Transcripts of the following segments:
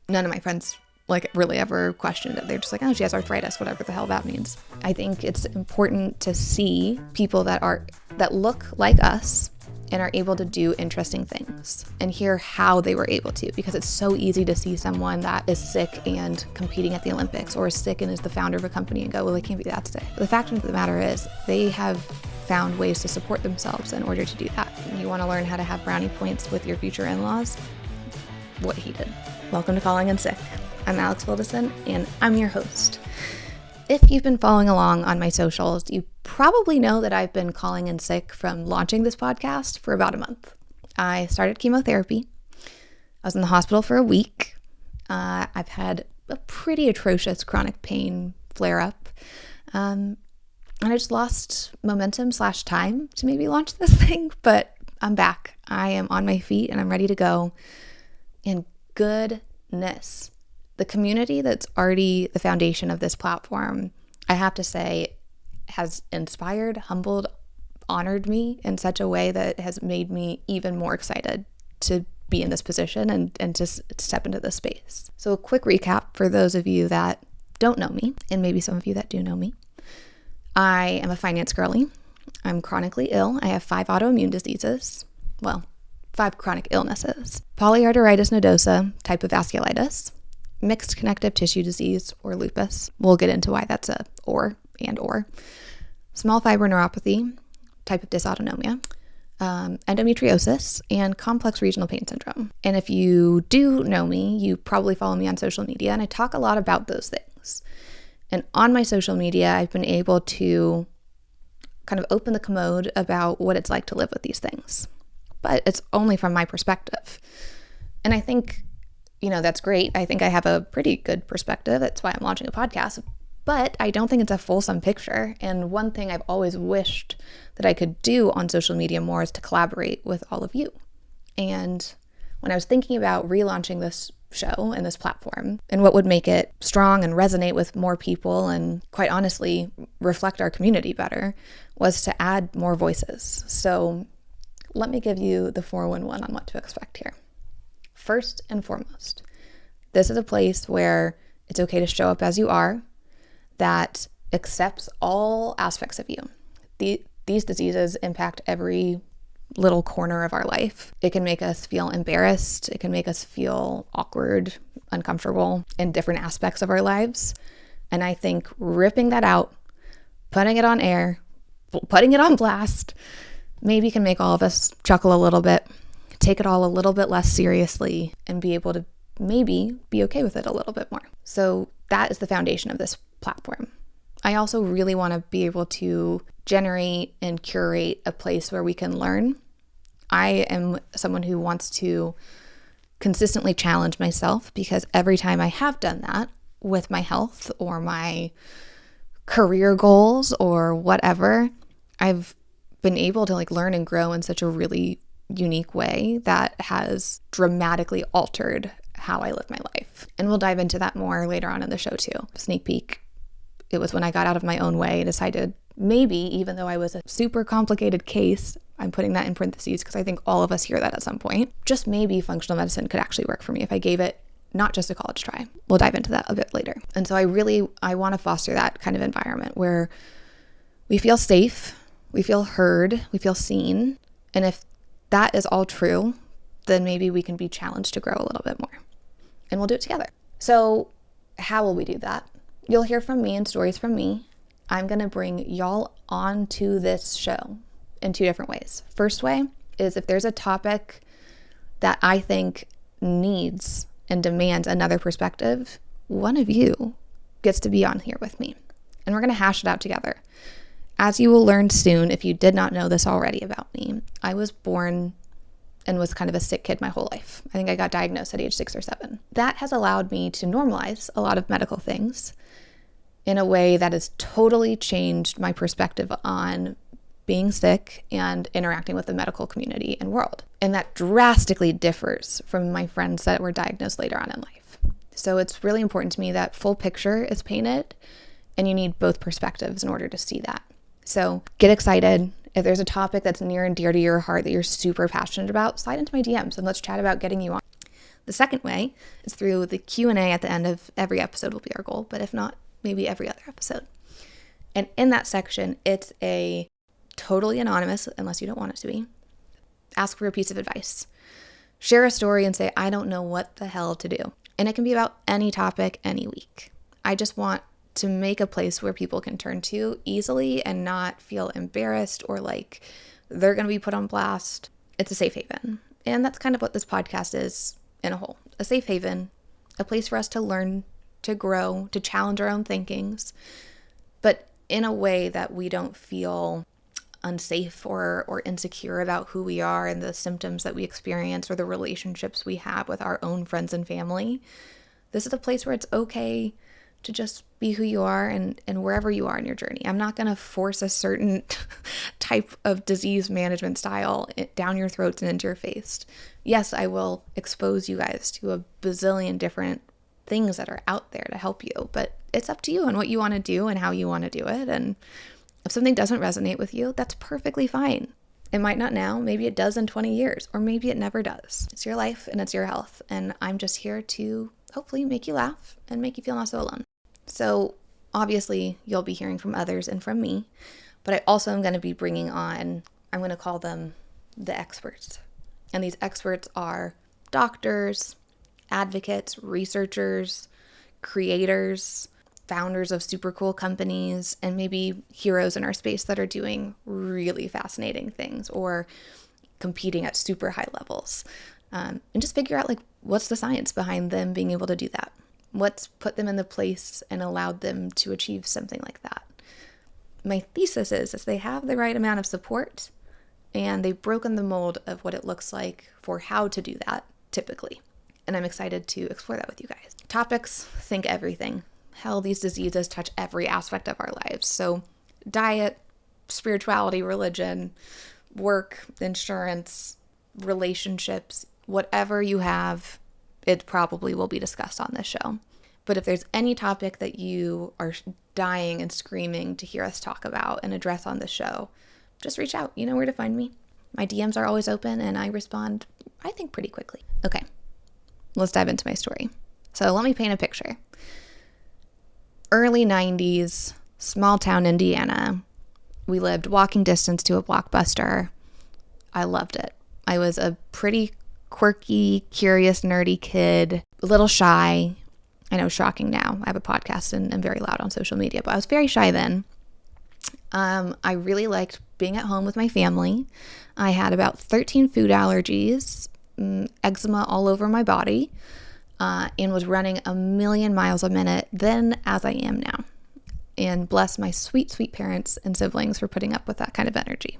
none of my friends really ever questioned it. They're just like, oh, she has arthritis, whatever the hell that means. I think it's important to see people that look like us and are able to do interesting things and hear how they were able to, because it's so easy to see someone that is sick and competing at the Olympics, or is sick and is the founder of a company and go, well, they can't be that sick. But the fact of the matter is they have found ways to support themselves in order to do that. You want to learn how to have brownie points with your future in-laws? What he did. Welcome to Calling in Sick. I'm Alex Wilderson, and I'm your host. If you've been following along on my socials, you probably know that I've been calling in sick from launching this podcast for about a month. I started chemotherapy. I was in the hospital for a week. I've had a pretty atrocious chronic pain flare-up. And I just lost momentum/time to maybe launch this thing, but I'm back. I am on my feet and I'm ready to go. And goodness, the community that's already the foundation of this platform, I have to say, has inspired, humbled, honored me in such a way that has made me even more excited to be in this position and to step into this space. So a quick recap for those of you that don't know me, and maybe some of you that do know me. I am a finance girly. I'm chronically ill. I have 5 autoimmune diseases. Well, 5 chronic illnesses. Polyarteritis Nodosa, type of vasculitis. Mixed connective tissue disease, or lupus. We'll get into why that's a or. Small fiber neuropathy, type of dysautonomia. Endometriosis, and complex regional pain syndrome. And if you do know me, you probably follow me on social media, and I talk a lot about those things. And on my social media, I've been able to kind of open the commode about what it's like to live with these things. But it's only from my perspective. And I think, that's great. I think I have a pretty good perspective. That's why I'm launching a podcast. But I don't think it's a fulsome picture. And one thing I've always wished that I could do on social media more is to collaborate with all of you. And when I was thinking about relaunching this show and this platform and what would make it strong and resonate with more people and, quite honestly, reflect our community better, was to add more voices. So let me give you the 411 on what to expect here. First and foremost, this is a place where it's okay to show up as you are, that accepts all aspects of you. These diseases impact every little corner of our life. It can make us feel embarrassed. It can make us feel awkward, uncomfortable in different aspects of our lives. And I think ripping that out, putting it on air, putting it on blast, maybe can make all of us chuckle a little bit, take it all a little bit less seriously, and be able to maybe be okay with it a little bit more. So that is the foundation of this platform. I also really want to be able to generate and curate a place where we can learn. I am someone who wants to consistently challenge myself, because every time I have done that with my health or my career goals or whatever, I've been able to learn and grow in such a really unique way that has dramatically altered how I live my life. And we'll dive into that more later on in the show too. Sneak peek. It was when I got out of my own way and decided maybe, even though I was a super complicated case, I'm putting that in parentheses because I think all of us hear that at some point, just maybe functional medicine could actually work for me if I gave it not just a college try. We'll dive into that a bit later. And so I want to foster that kind of environment where we feel safe, we feel heard, we feel seen. And if that is all true, then maybe we can be challenged to grow a little bit more. And we'll do it together. So how will we do that? You'll hear from me and stories from me. I'm going to bring y'all onto this show in 2 different ways. First way is if there's a topic that I think needs and demands another perspective, one of you gets to be on here with me. And we're going to hash it out together. As you will learn soon, if you did not know this already about me, I was born and was kind of a sick kid my whole life. I think I got diagnosed at age 6 or 7. That has allowed me to normalize a lot of medical things in a way that has totally changed my perspective on being sick and interacting with the medical community and world. And that drastically differs from my friends that were diagnosed later on in life. So it's really important to me that full picture is painted, and you need both perspectives in order to see that. So get excited. If there's a topic that's near and dear to your heart that you're super passionate about, slide into my DMs and let's chat about getting you on. The second way is through the Q&A at the end of every episode will be our goal, but if not, maybe every other episode. And in that section, it's a totally anonymous, unless you don't want it to be, ask for a piece of advice. Share a story and say, I don't know what the hell to do. And it can be about any topic, any week. I just want to make a place where people can turn to easily and not feel embarrassed or like they're going to be put on blast. It's a safe haven. And that's kind of what this podcast is in a whole. A safe haven, a place for us to learn, to grow, to challenge our own thinkings, but in a way that we don't feel unsafe or insecure about who we are and the symptoms that we experience or the relationships we have with our own friends and family. This is a place where it's okay to just be who you are and wherever you are in your journey. I'm not going to force a certain type of disease management style down your throats and into your face. Yes, I will expose you guys to a bazillion different things that are out there to help you, but it's up to you and what you want to do and how you want to do it. And if something doesn't resonate with you, that's perfectly fine. It might not now, maybe it does in 20 years, or maybe it never does. It's your life and it's your health. And I'm just here to hopefully make you laugh and make you feel not so alone. So obviously you'll be hearing from others and from me, but I also am going to be bringing on, I'm going to call them the experts. And these experts are doctors, advocates, researchers, creators, founders of super cool companies, and maybe heroes in our space that are doing really fascinating things or competing at super high levels. And just figure out like what's the science behind them being able to do that? What's put them in the place and allowed them to achieve something like that? My thesis is they have the right amount of support and they've broken the mold of what it looks like for how to do that typically. And I'm excited to explore that with you guys. Topics, think everything. Hell, these diseases touch every aspect of our lives. So diet, spirituality, religion, work, insurance, relationships, whatever you have, it probably will be discussed on this show. But if there's any topic that you are dying and screaming to hear us talk about and address on the show, just reach out. You know where to find me. My DMs are always open and I respond, I think, pretty quickly. Okay, let's dive into my story. So let me paint a picture. Early 90s, small town Indiana. We lived walking distance to a Blockbuster. I loved it. I was a pretty quirky, curious, nerdy kid, a little shy. I know, shocking now. I have a podcast and I'm very loud on social media, but I was very shy then. I really liked being at home with my family. I had about 13 food allergies, eczema all over my body, and was running a million miles a minute then as I am now. And bless my sweet, sweet parents and siblings for putting up with that kind of energy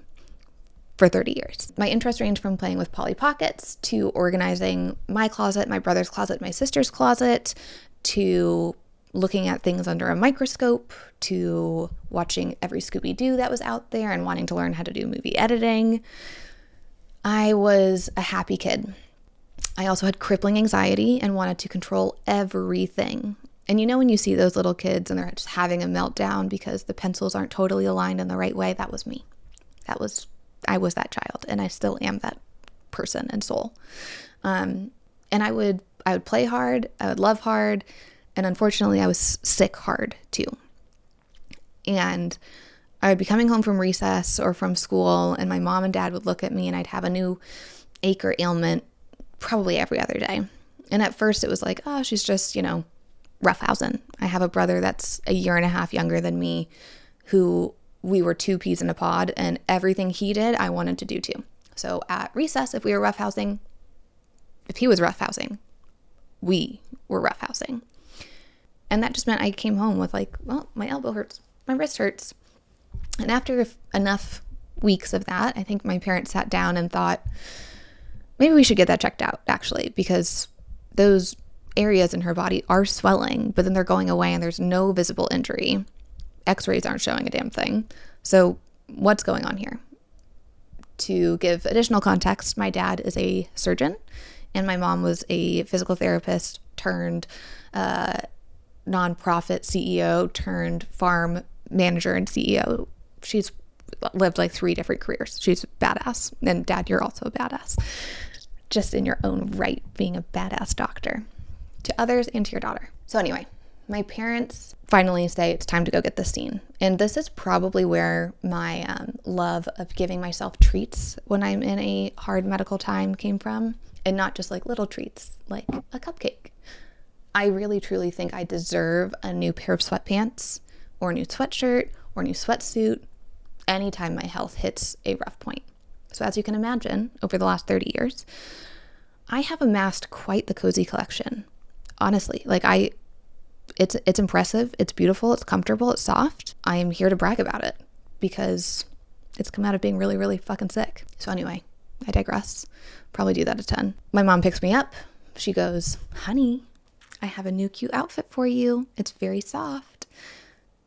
for 30 years. My interests range from playing with Polly Pockets to organizing my closet, my brother's closet, my sister's closet, to looking at things under a microscope, to watching every Scooby-Doo that was out there and wanting to learn how to do movie editing. I was a happy kid. I also had crippling anxiety and wanted to control everything. And you know when you see those little kids and they're just having a meltdown because the pencils aren't totally aligned in the right way? That was me. I was that child, and I still am that person and soul. And I would play hard, I would love hard, and unfortunately I was sick hard too. And I would be coming home from recess or from school, and my mom and dad would look at me and I'd have a new ache or ailment probably every other day. And at first it was like, oh, she's just, roughhousing. I have a brother that's a year and a half younger than me who we were two peas in a pod, and everything he did, I wanted to do too. So at recess, if we were roughhousing, if he was roughhousing, we were roughhousing. And that just meant I came home with like, well, my elbow hurts, my wrist hurts. And after enough weeks of that, I think my parents sat down and thought, maybe we should get that checked out, actually, because those areas in her body are swelling, but then they're going away and there's no visible injury. X-rays aren't showing a damn thing. So what's going on here? To give additional context, my dad is a surgeon and my mom was a physical therapist turned nonprofit CEO turned farm manager and CEO. She's lived like 3 different careers. She's badass. And Dad, you're also a badass. just in your own right, being a badass doctor to others and to your daughter. So anyway, my parents finally say it's time to go get this seen. And this is probably where my love of giving myself treats when I'm in a hard medical time came from. And not just like little treats, like a cupcake. I really truly think I deserve a new pair of sweatpants or a new sweatshirt or a new sweatsuit anytime my health hits a rough point. So as you can imagine, over the last 30 years, I have amassed quite the cozy collection. Honestly, like it's impressive, it's beautiful, it's comfortable, it's soft. I am here to brag about it because it's come out of being really, really fucking sick. So anyway, I digress. Probably do that a ton. My mom picks me up. She goes, honey, I have a new cute outfit for you. It's very soft.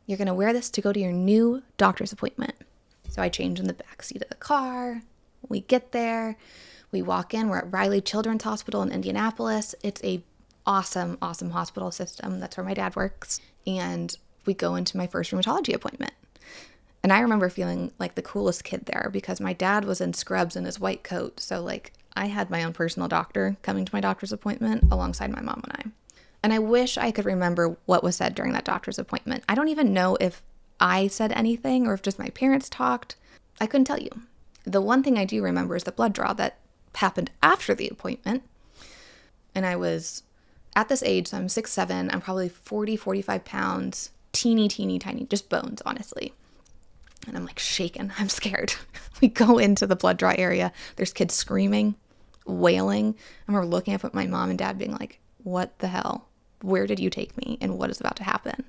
You're going to wear this to go to your new doctor's appointment. So I change in the back seat of the car. We get there. We walk in. We're at Riley Children's Hospital in Indianapolis. It's a awesome, awesome hospital system. That's where my dad works. And we go into my first rheumatology appointment. And I remember feeling like the coolest kid there because my dad was in scrubs in his white coat. So like I had my own personal doctor coming to my doctor's appointment alongside my mom and I. And I wish I could remember what was said during that doctor's appointment. I don't even know if I said anything or if just my parents talked. I couldn't tell you. The one thing I do remember is the blood draw that happened after the appointment. And I was at this age, so I'm 6'7", I'm probably 40, 45 pounds, teeny, tiny, just bones, honestly. And I'm like shaking. I'm scared. We go into the blood draw area. There's kids screaming, wailing. And we're looking up at my mom and dad being like, what the hell? Where did you take me? And what is about to happen?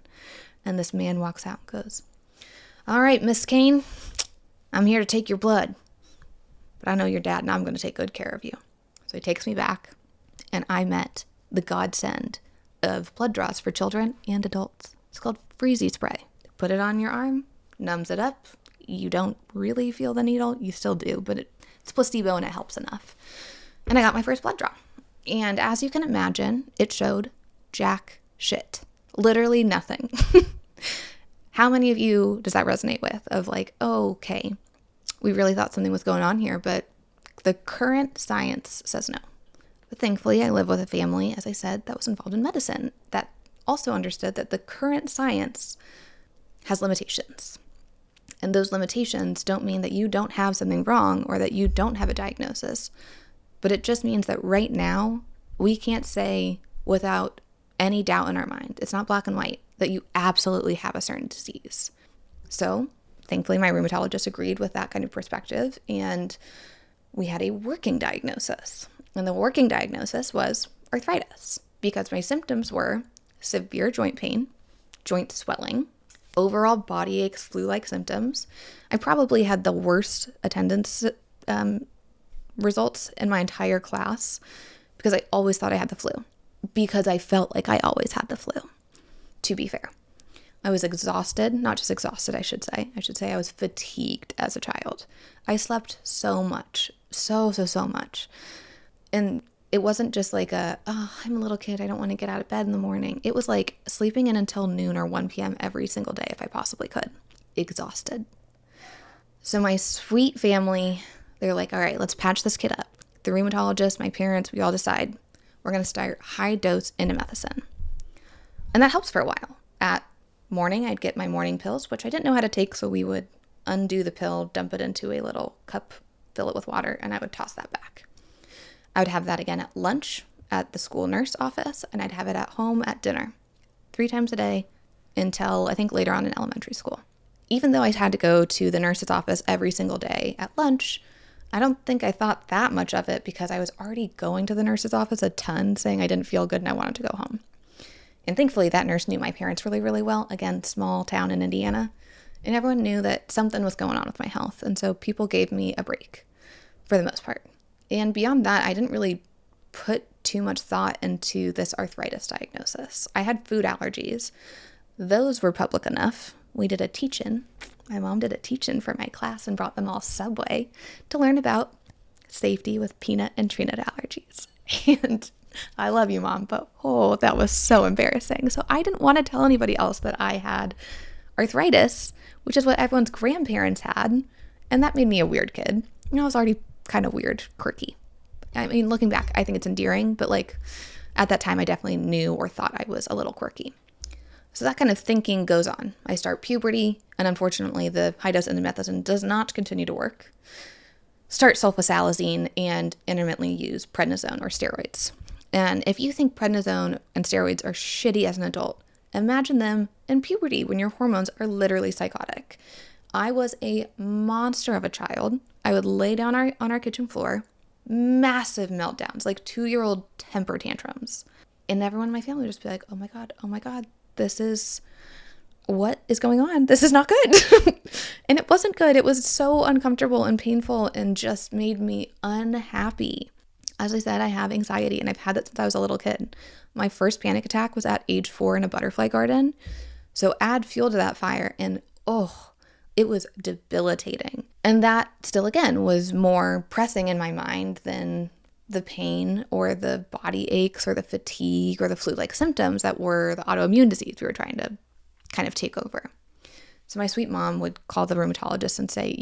And this man walks out and goes, all right, Miss Kane, I'm here to take your blood. But I know your dad and I'm going to take good care of you. So he takes me back and I met the godsend of blood draws for children and adults. It's called Freezy Spray. Put it on your arm. Numbs it up. You don't really feel the needle. You still do, but it's placebo and it helps enough. And I got my first blood draw. And as you can imagine, it showed jack shit. Literally nothing. How many of you does that resonate with? Of like, oh, okay, we really thought something was going on here, but the current science says no. But thankfully, I live with a family, as I said, that was involved in medicine, that also understood that the current science has limitations. And those limitations don't mean that you don't have something wrong or that you don't have a diagnosis. But it just means that right now, we can't say without any doubt in our mind, it's not black and white, that you absolutely have a certain disease. So thankfully, my rheumatologist agreed with that kind of perspective. And we had a working diagnosis. And the working diagnosis was arthritis because my symptoms were severe joint pain, joint swelling, overall body aches, flu-like symptoms. I probably had the worst attendance results in my entire class because I always thought I had the flu because I felt like I always had the flu, to be fair. I was exhausted, not just exhausted, I should say. I should say I was fatigued as a child. I slept so much, so much. And it wasn't just like I'm a little kid, I don't want to get out of bed in the morning. It was like sleeping in until noon or 1 p.m. every single day if I possibly could. Exhausted. So my sweet family, they're like, all right, let's patch this kid up. The rheumatologist, my parents, we all decide we're going to start high dose indomethacin. And that helps for a while. At morning, I'd get my morning pills, which I didn't know how to take, so we would undo the pill, dump it into a little cup, fill it with water, and I would toss that back. I would have that again at lunch at the school nurse office, and I'd have it at home at dinner 3 times a day until I think later on in elementary school. Even though I had to go to the nurse's office every single day at lunch, I don't think I thought that much of it because I was already going to the nurse's office a ton saying I didn't feel good and I wanted to go home. And thankfully that nurse knew my parents really, really well. Again, small town in Indiana. And everyone knew that something was going on with my health. And so people gave me a break for the most part. And beyond that, I didn't really put too much thought into this arthritis diagnosis. I had food allergies. Those were public enough. We did a teach-in. My mom did a teach-in for my class and brought them all Subway to learn about safety with peanut and tree nut allergies. And I love you, Mom, but that was so embarrassing. So I didn't want to tell anybody else that I had arthritis, which is what everyone's grandparents had. And that made me a weird kid. I was already kind of weird, quirky. I mean, looking back, I think it's endearing, but like at that time, I definitely knew or thought I was a little quirky. So that kind of thinking goes on. I start puberty, and unfortunately, the high-dose indomethacin does not continue to work. Start sulfasalazine and intermittently use prednisone or steroids. And if you think prednisone and steroids are shitty as an adult, imagine them in puberty when your hormones are literally psychotic. I was a monster of a child. I would lay down on our kitchen floor, massive meltdowns, like 2-year-old temper tantrums. And everyone in my family would just be like, oh my God, what is going on? This is not good. And it wasn't good. It was so uncomfortable and painful and just made me unhappy. As I said, I have anxiety, and I've had that since I was a little kid. My first panic attack was at age 4 in a butterfly garden. So add fuel to that fire, and it was debilitating. And that still, again, was more pressing in my mind than the pain or the body aches or the fatigue or the flu-like symptoms that were the autoimmune disease we were trying to kind of take over. So my sweet mom would call the rheumatologist and say,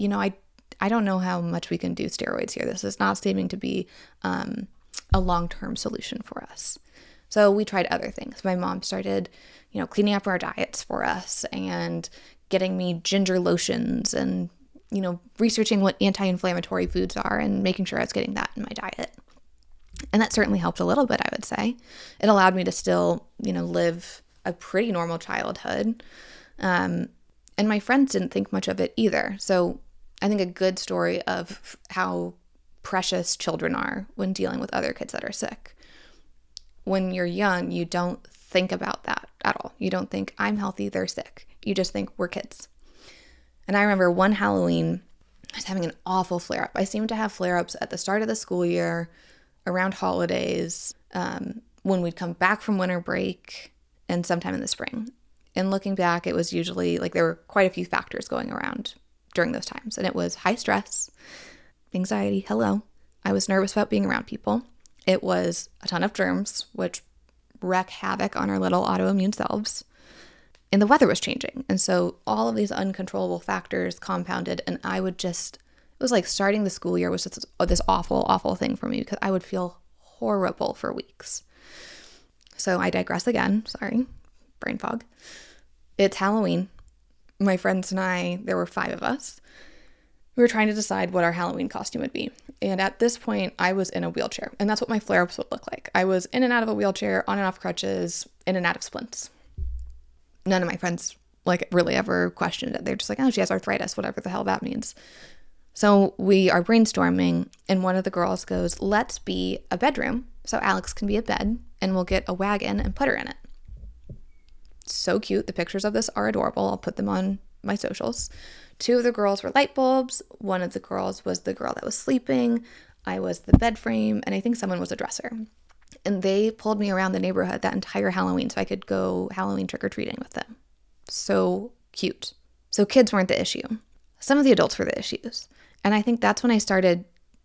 I don't know how much we can do steroids here. This is not seeming to be a long-term solution for us. So we tried other things. My mom started, cleaning up our diets for us and getting me ginger lotions and, researching what anti-inflammatory foods are and making sure I was getting that in my diet. And that certainly helped a little bit, I would say. It allowed me to still, live a pretty normal childhood. And my friends didn't think much of it either. So I think a good story of how precious children are when dealing with other kids that are sick. When you're young, you don't think about that at all. You don't think, I'm healthy, they're sick. You just think, we're kids. And I remember one Halloween, I was having an awful flare-up. I seemed to have flare-ups at the start of the school year, around holidays, when we'd come back from winter break, and sometime in the spring. And looking back, it was usually, there were quite a few factors going around during those times. And it was high stress, anxiety, I was nervous about being around people. It was a ton of germs, which wreak havoc on our little autoimmune selves. And the weather was changing. And so all of these uncontrollable factors compounded, and it was like starting the school year was just this awful, awful thing for me because I would feel horrible for weeks. So I digress again. Sorry, brain fog. It's Halloween. My friends and I, there were 5 of us. We were trying to decide what our Halloween costume would be. And at this point, I was in a wheelchair. And that's what my flare-ups would look like. I was in and out of a wheelchair, on and off crutches, in and out of splints. None of my friends really ever questioned it. They're just like, oh, she has arthritis, whatever the hell that means. So we are brainstorming, and one of the girls goes, let's be a bedroom so Alex can be a bed, and we'll get a wagon and put her in it. So cute. The pictures of this are adorable. I'll put them on my socials. 2 of the girls were light bulbs. One of the girls was the girl that was sleeping. I was the bed frame, and I think someone was a dresser. And they pulled me around the neighborhood that entire Halloween so I could go Halloween trick-or-treating with them. So cute. So kids weren't the issue. Some of the adults were the issues. And I think that's when I started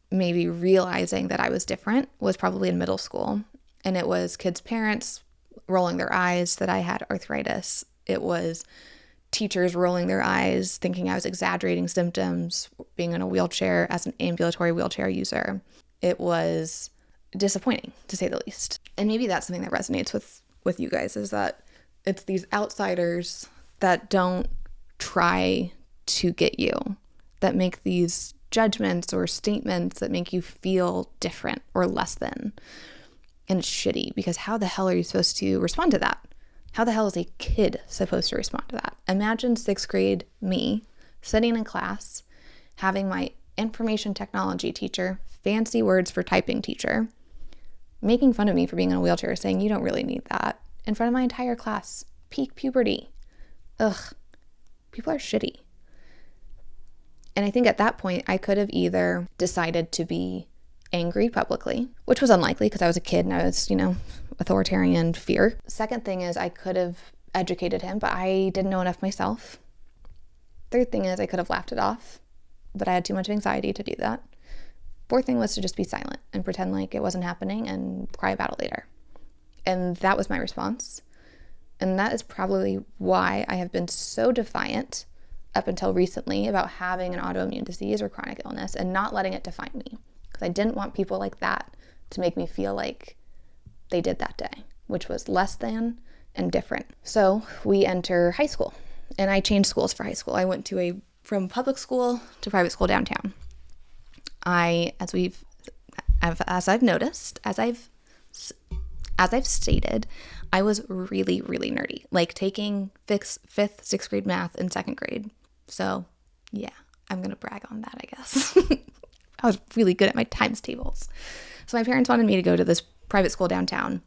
maybe realizing that I was different, was probably in middle school. And it was kids' parents rolling their eyes that I had arthritis. It was teachers rolling their eyes, thinking I was exaggerating symptoms, being in a wheelchair as an ambulatory wheelchair user. It was disappointing, to say the least. And maybe that's something that resonates with you guys, is that it's these outsiders that don't try to get you, that make these judgments or statements that make you feel different or less than. And it's shitty, because how the hell are you supposed to respond to that? How the hell is a kid supposed to respond to that? Imagine 6th grade me sitting in class, having my information technology teacher, fancy words for typing teacher, making fun of me for being in a wheelchair, saying, you don't really need that, in front of my entire class. Peak puberty. Ugh. People are shitty. And I think at that point, I could have either decided to be angry publicly, which was unlikely because I was a kid and I was, authoritarian fear. Second thing is I could have educated him, but I didn't know enough myself. Third thing is I could have laughed it off, but I had too much anxiety to do that. Fourth thing was to just be silent and pretend like it wasn't happening and cry about it later. And that was my response. And that is probably why I have been so defiant up until recently about having an autoimmune disease or chronic illness and not letting it define me. Because I didn't want people like that to make me feel like they did that day, which was less than and different. So we enter high school, and I changed schools for high school. I went from public school to private school downtown. As I've noticed, as I've stated, I was really, really nerdy, like taking fifth, sixth grade math in second grade. So yeah, I'm going to brag on that, I guess. I was really good at my times tables. So my parents wanted me to go to this private school downtown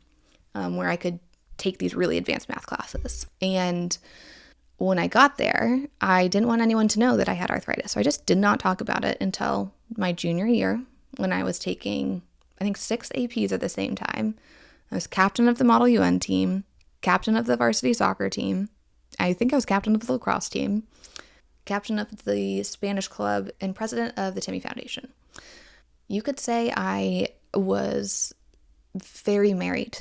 where I could take these really advanced math classes. And when I got there, I didn't want anyone to know that I had arthritis. So I just did not talk about it until my junior year, when I was taking, I think, 6 APs at the same time. I was captain of the Model UN team, captain of the varsity soccer team. I think I was captain of the lacrosse team, captain of the Spanish club, and president of the Timmy Foundation. You could say I was very married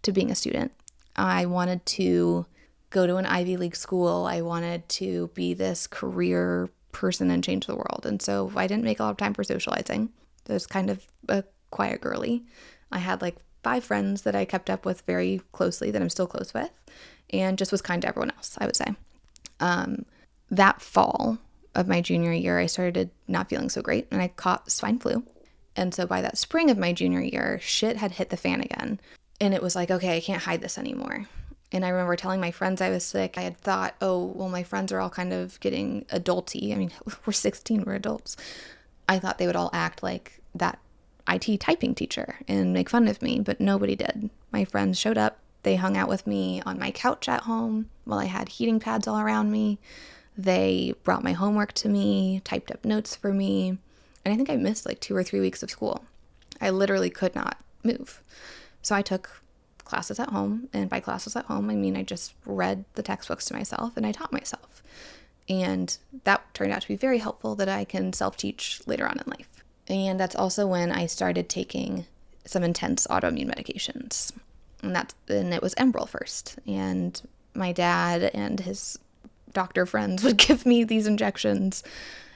to being a student. I wanted to go to an Ivy League school. I wanted to be this career person and change the world. And so I didn't make a lot of time for socializing. I was kind of a quiet girly. I had like 5 friends that I kept up with very closely, that I'm still close with, and just was kind to everyone else, I would say. That fall of my junior year, I started not feeling so great, and I caught swine flu. And so by that spring of my junior year, shit had hit the fan again. And it was like, okay, I can't hide this anymore. And I remember telling my friends I was sick. I had thought, oh, well, my friends are all kind of getting adulty. I mean, we're 16, we're adults. I thought they would all act like that IT typing teacher and make fun of me, but nobody did. My friends showed up. They hung out with me on my couch at home while I had heating pads all around me. They brought my homework to me, typed up notes for me. And I think I missed like 2 or 3 weeks of school. I literally could not move. So I took classes at home. And by classes at home, I mean I just read the textbooks to myself and I taught myself. And that turned out to be very helpful, that I can self-teach later on in life. And that's also when I started taking some intense autoimmune medications. And it was Enbrel first. And my dad and his doctor friends would give me these injections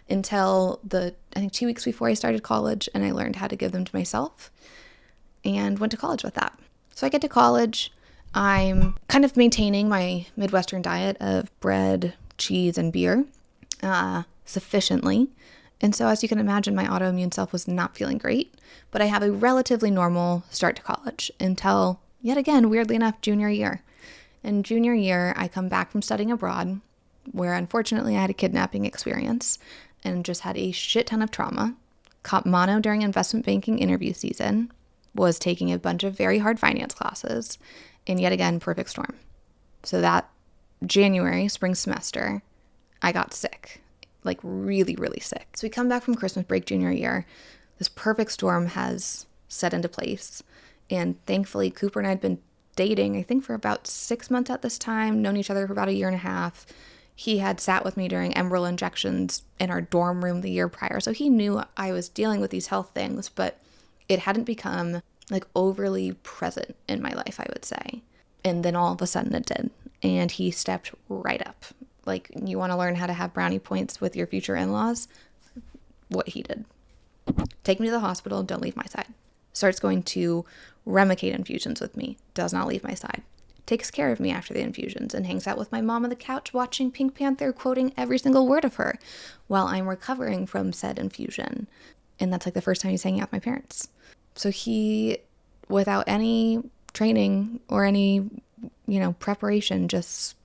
until I think 2 weeks before I started college, and I learned how to give them to myself and went to college with that. So I get to college, I'm kind of maintaining my Midwestern diet of bread, cheese, and beer sufficiently. And so as you can imagine, my autoimmune self was not feeling great, but I have a relatively normal start to college until, yet again, weirdly enough, junior year. In junior year, I come back from studying abroad, where unfortunately I had a kidnapping experience and just had a shit ton of trauma, caught mono during investment banking interview season, was taking a bunch of very hard finance classes, and yet again, perfect storm. So that January, spring semester, I got sick, like really, really sick. So we come back from Christmas break junior year, this perfect storm has set into place, and thankfully Cooper and I had been dating, I think for about 6 months at this time, known each other for about a year and a half. He had sat with me during Enbrel injections in our dorm room the year prior, so he knew I was dealing with these health things, but it hadn't become like overly present in my life, I would say. And then all of a sudden it did, and he stepped right up. Like, you want to learn how to have brownie points with your future in-laws? What he did. Take me to the hospital, don't leave my side. Starts going to Remicade infusions with me, does not leave my side. Takes care of me after the infusions and hangs out with my mom on the couch watching Pink Panther, quoting every single word of her while I'm recovering from said infusion. And that's like the first time he's hanging out with my parents. So he, without any training or any, preparation, just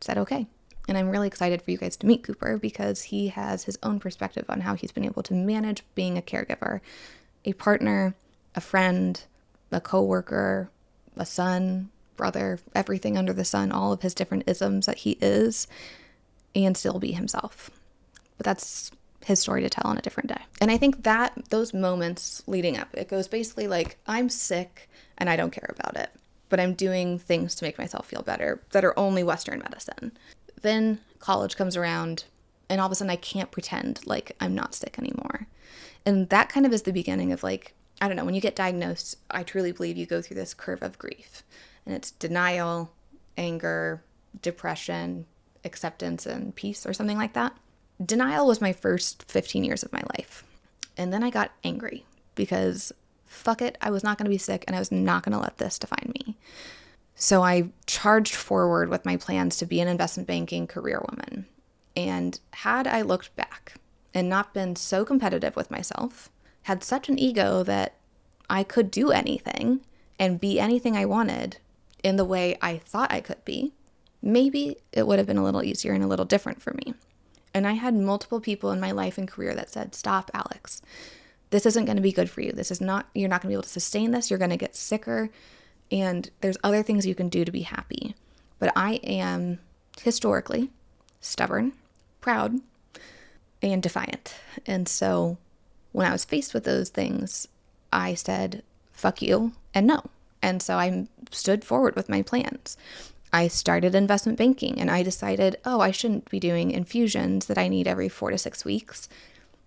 said okay. And I'm really excited for you guys to meet Cooper, because he has his own perspective on how he's been able to manage being a caregiver, a partner, a friend, a coworker, a son, brother, everything under the sun, all of his different isms that he is, and still be himself. But that's his story to tell on a different day. And I think that those moments leading up, it goes basically like, I'm sick and I don't care about it, but I'm doing things to make myself feel better that are only Western medicine. Then college comes around, and all of a sudden I can't pretend like I'm not sick anymore. And that kind of is the beginning of, like, I don't know, when you get diagnosed, I truly believe you go through this curve of grief. And it's denial, anger, depression, acceptance, and peace, or something like that. Denial was my first 15 years of my life. And then I got angry because fuck it, I was not going to be sick, and I was not going to let this define me. So I charged forward with my plans to be an investment banking career woman. And had I looked back and not been so competitive with myself, had such an ego that I could do anything and be anything I wanted in the way I thought I could be, maybe it would have been a little easier and a little different for me. And I had multiple people in my life and career that said, stop, Alex. This isn't going to be good for you. You're not going to be able to sustain this. You're going to get sicker. And there's other things you can do to be happy. But I am historically stubborn, proud, and defiant. And so when I was faced with those things, I said, fuck you, and no. And so I stood forward with my plans. I started investment banking, and I decided, I shouldn't be doing infusions that I need every 4 to 6 weeks.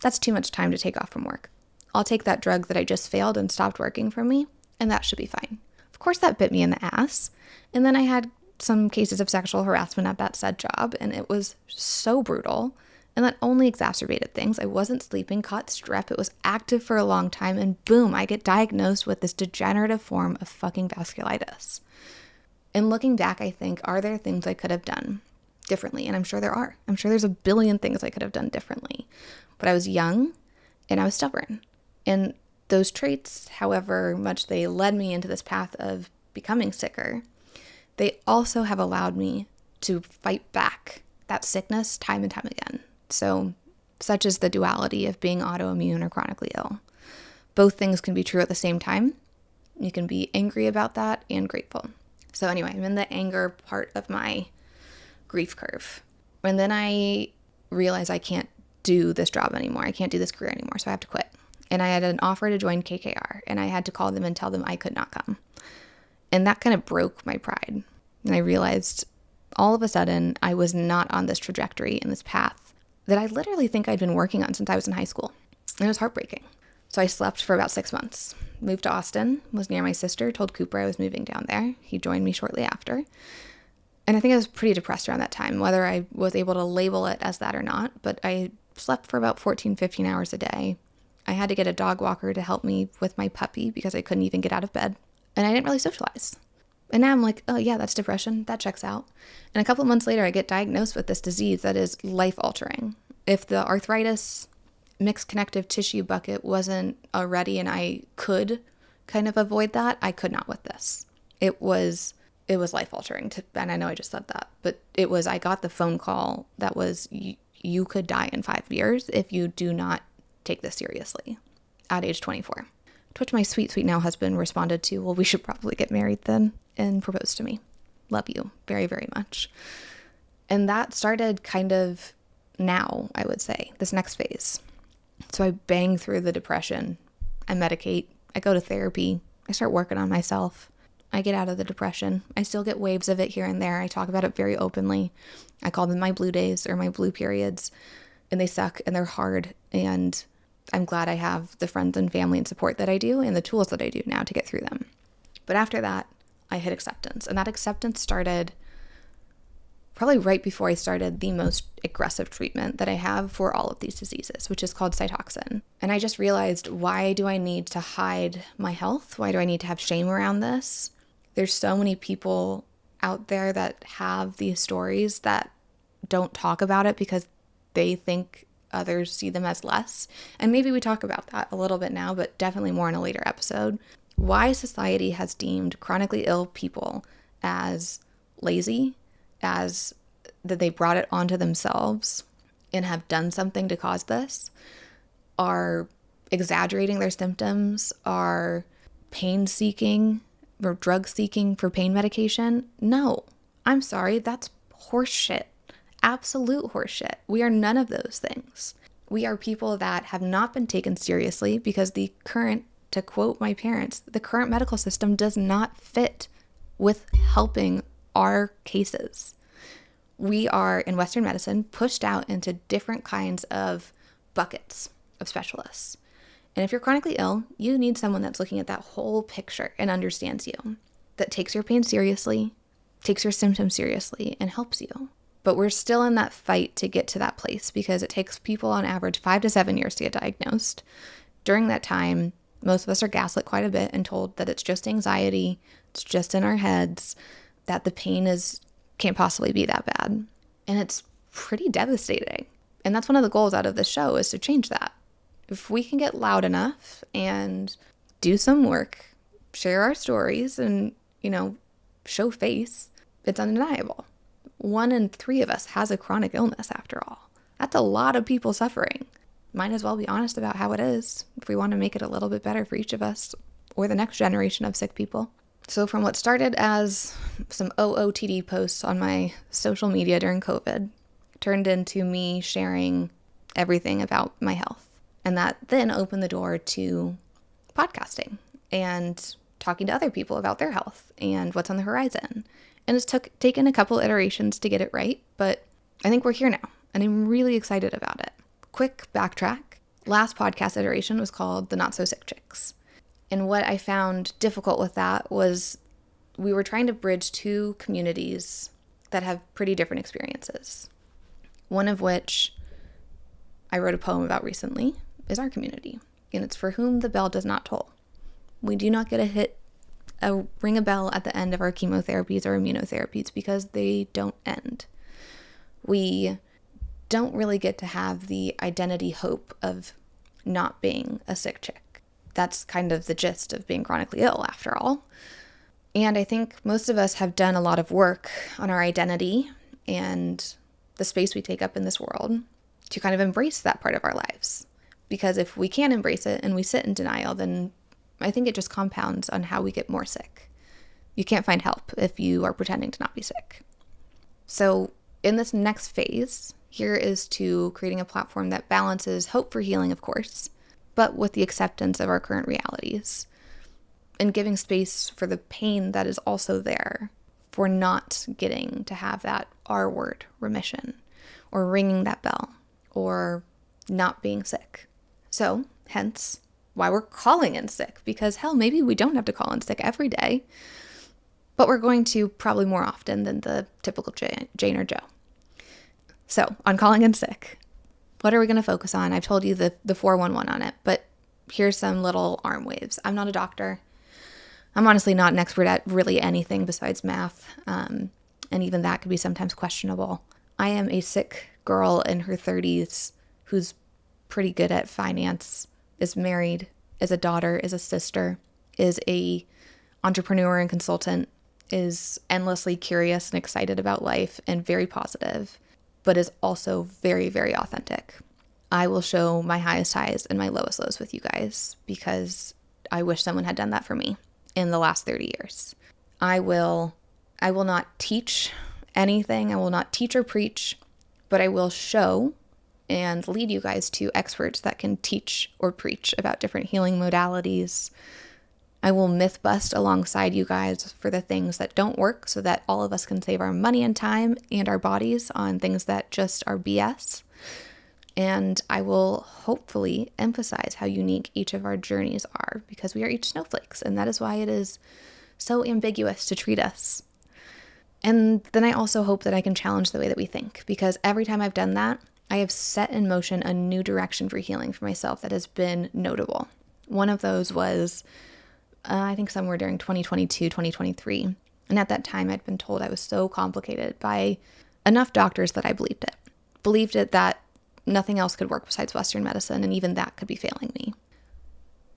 That's too much time to take off from work. I'll take that drug that I just failed and stopped working for me, and that should be fine. Of course, that bit me in the ass. And then I had some cases of sexual harassment at that said job, and it was so brutal. And that only exacerbated things. I wasn't sleeping, caught strep. It was active for a long time, and boom, I get diagnosed with this degenerative form of fucking vasculitis. And looking back, I think, are there things I could have done differently? And I'm sure there are. I'm sure there's a billion things I could have done differently. But I was young, and I was stubborn. And those traits, however much they led me into this path of becoming sicker, they also have allowed me to fight back that sickness time and time again. So, such is the duality of being autoimmune or chronically ill. Both things can be true at the same time. You can be angry about that and grateful. So anyway, I'm in the anger part of my grief curve. And then I realize I can't do this job anymore. I can't do this career anymore, so I have to quit. And I had an offer to join KKR, and I had to call them and tell them I could not come. And that kind of broke my pride. And I realized all of a sudden I was not on this trajectory and this path that I literally think I'd been working on since I was in high school. And it was heartbreaking. So I slept for about 6 months, moved to Austin, was near my sister, told Cooper I was moving down there. He joined me shortly after. And I think I was pretty depressed around that time, whether I was able to label it as that or not. But I slept for about 14, 15 hours a day. I had to get a dog walker to help me with my puppy because I couldn't even get out of bed. And I didn't really socialize. And now I'm like, oh yeah, that's depression. That checks out. And a couple of months later, I get diagnosed with this disease that is life-altering. If the arthritis mixed connective tissue bucket wasn't already and I could kind of avoid that, I could not with this. It was life-altering. And I know I just said that, but I got the phone call that was, you could die in 5 years if you do not take this seriously at age 24. To which my sweet, sweet now husband responded to, well, we should probably get married then, and proposed to me. Love you very, very much. And that started kind of now, I would say, this next phase. So I bang through the depression. I medicate. I go to therapy. I start working on myself. I get out of the depression. I still get waves of it here and there. I talk about it very openly. I call them my blue days or my blue periods. And they suck and they're hard. And I'm glad I have the friends and family and support that I do and the tools that I do now to get through them. But after that, I hit acceptance. And that acceptance started probably right before I started the most aggressive treatment that I have for all of these diseases, which is called Cytoxin. And I just realized, why do I need to hide my health? Why do I need to have shame around this? There's so many people out there that have these stories that don't talk about it because they think others see them as less. And maybe we talk about that a little bit now, but definitely more in a later episode. Why society has deemed chronically ill people as lazy, as that they brought it onto themselves and have done something to cause this, are exaggerating their symptoms, are pain seeking or drug seeking for pain medication. No, I'm sorry, that's horseshit. Absolute horseshit. We are none of those things. We are people that have not been taken seriously because the current, to quote my parents, the current medical system does not fit with helping our cases. We are, in Western medicine, pushed out into different kinds of buckets of specialists. And if you're chronically ill, you need someone that's looking at that whole picture and understands you, that takes your pain seriously, takes your symptoms seriously, and helps you. But we're still in that fight to get to that place because it takes people on average 5 to 7 years to get diagnosed. During that time, Most of us are gaslit quite a bit and told that it's just anxiety, it's just in our heads, that the pain can't possibly be that bad. And it's pretty devastating. And that's one of the goals out of this show, is to change that. If we can get loud enough and do some work, share our stories, and, show face, it's undeniable. 1 in 3 of us has a chronic illness after all. That's a lot of people suffering. Might as well be honest about how it is if we want to make it a little bit better for each of us or the next generation of sick people. So from what started as some OOTD posts on my social media during COVID, turned into me sharing everything about my health. And that then opened the door to podcasting and talking to other people about their health and what's on the horizon. And it's taken a couple iterations to get it right, but I think we're here now, and I'm really excited about it. Quick backtrack. Last podcast iteration was called The Not So Sick Chicks. And what I found difficult with that was we were trying to bridge 2 communities that have pretty different experiences. One of which I wrote a poem about recently is our community, and it's for whom the bell does not toll. We do not get to ring a bell at the end of our chemotherapies or immunotherapies because they don't end. We don't really get to have the identity hope of not being a sick chick. That's kind of the gist of being chronically ill, after all. And I think most of us have done a lot of work on our identity and the space we take up in this world to kind of embrace that part of our lives. Because if we can't embrace it and we sit in denial, then I think it just compounds on how we get more sick. You can't find help if you are pretending to not be sick. So in this next phase, here is to creating a platform that balances hope for healing, of course, but with the acceptance of our current realities, and giving space for the pain that is also there for not getting to have that R word remission, or ringing that bell, or not being sick. So, hence, why we're calling in sick, because hell, maybe we don't have to call in sick every day, but we're going to probably more often than the typical Jane or Joe. So, on calling in sick, what are we going to focus on? I've told you the 411 on it, but here's some little arm waves. I'm not a doctor. I'm honestly not an expert at really anything besides math, and even that could be sometimes questionable. I am a sick girl in her 30s who's pretty good at finance, is married, is a daughter, is a sister, is a entrepreneur and consultant, is endlessly curious and excited about life and very positive, but is also very, very authentic. I will show my highest highs and my lowest lows with you guys because I wish someone had done that for me in the last 30 years. I will not teach anything. I will not teach or preach, but I will show and lead you guys to experts that can teach or preach about different healing modalities. I will myth bust alongside you guys for the things that don't work so that all of us can save our money and time and our bodies on things that just are BS. And I will hopefully emphasize how unique each of our journeys are because we are each snowflakes, and that is why it is so ambiguous to treat us. And then I also hope that I can challenge the way that we think, because every time I've done that, I have set in motion a new direction for healing for myself that has been notable. One of those was, I think somewhere during 2022, 2023. And at that time, I'd been told I was so complicated by enough doctors that I believed it. Believed it that nothing else could work besides Western medicine, and even that could be failing me.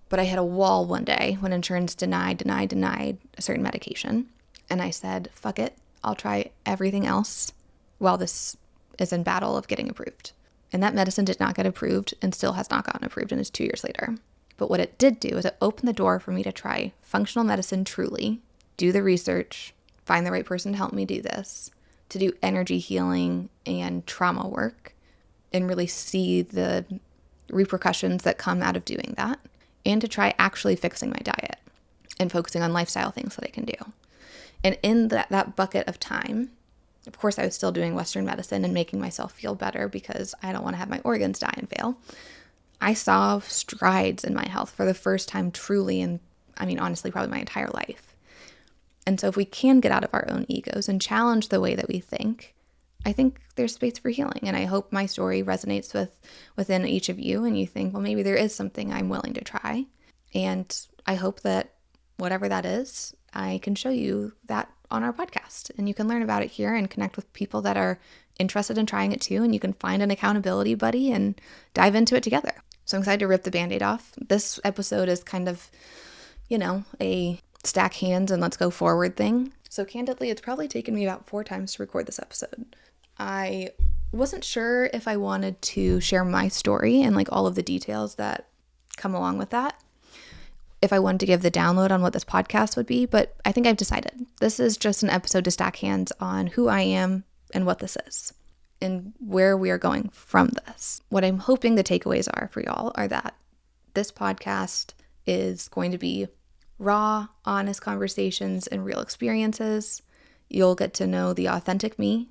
But I hit a wall one day when insurance denied a certain medication. And I said, fuck it, I'll try everything else while this is in battle of getting approved. And that medicine did not get approved and still has not gotten approved, and it's 2 years later. But what it did do is it opened the door for me to try functional medicine truly, do the research, find the right person to help me do this, to do energy healing and trauma work, and really see the repercussions that come out of doing that, and to try actually fixing my diet and focusing on lifestyle things that I can do. And in that bucket of time, of course, I was still doing Western medicine and making myself feel better because I don't want to have my organs die and fail. I saw strides in my health for the first time truly, and honestly, probably my entire life. And so if we can get out of our own egos and challenge the way that we think, I think there's space for healing. And I hope my story resonates within each of you, and you think, well, maybe there is something I'm willing to try. And I hope that whatever that is, I can show you that on our podcast, and you can learn about it here and connect with people that are interested in trying it too. And you can find an accountability buddy and dive into it together. So I'm excited to rip the Band-Aid off. This episode is kind of, a stack hands and let's go forward thing. So candidly, it's probably taken me about 4 times to record this episode. I wasn't sure if I wanted to share my story and like all of the details that come along with that, if I wanted to give the download on what this podcast would be, but I think I've decided. This is just an episode to stack hands on who I am and what this is and where we are going from this. What I'm hoping the takeaways are for y'all are that this podcast is going to be raw, honest conversations and real experiences. You'll get to know the authentic me,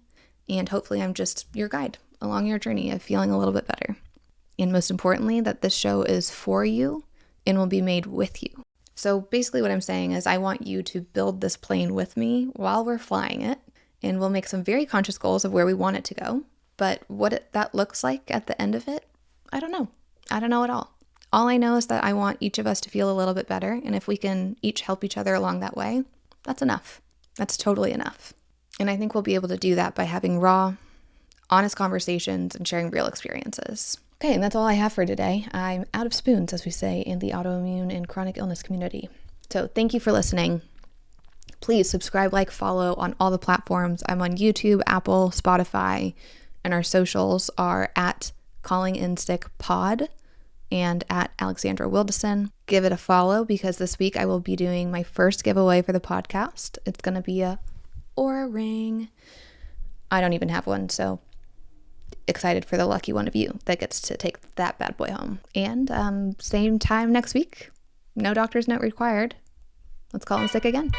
and hopefully I'm just your guide along your journey of feeling a little bit better. And most importantly, that this show is for you and will be made with you. So basically what I'm saying is I want you to build this plane with me while we're flying it, and we'll make some very conscious goals of where we want it to go. But what that looks like at the end of it, I don't know. I don't know at all. All I know is that I want each of us to feel a little bit better, and if we can each help each other along that way, that's enough. That's totally enough. And I think we'll be able to do that by having raw, honest conversations and sharing real experiences. Okay, and that's all I have for today. I'm out of spoons, as we say in the autoimmune and chronic illness community. So thank you for listening. Please subscribe, like, follow on all the platforms. I'm on YouTube, Apple, Spotify, and our socials are at Calling In Sick Pod and at Alexandra Wildeson. Give it a follow because this week I will be doing my first giveaway for the podcast. It's going to be a Oura ring. I don't even have one, so excited for the lucky one of you that gets to take that bad boy home. And same time next week. No doctor's note required. Let's call in sick again.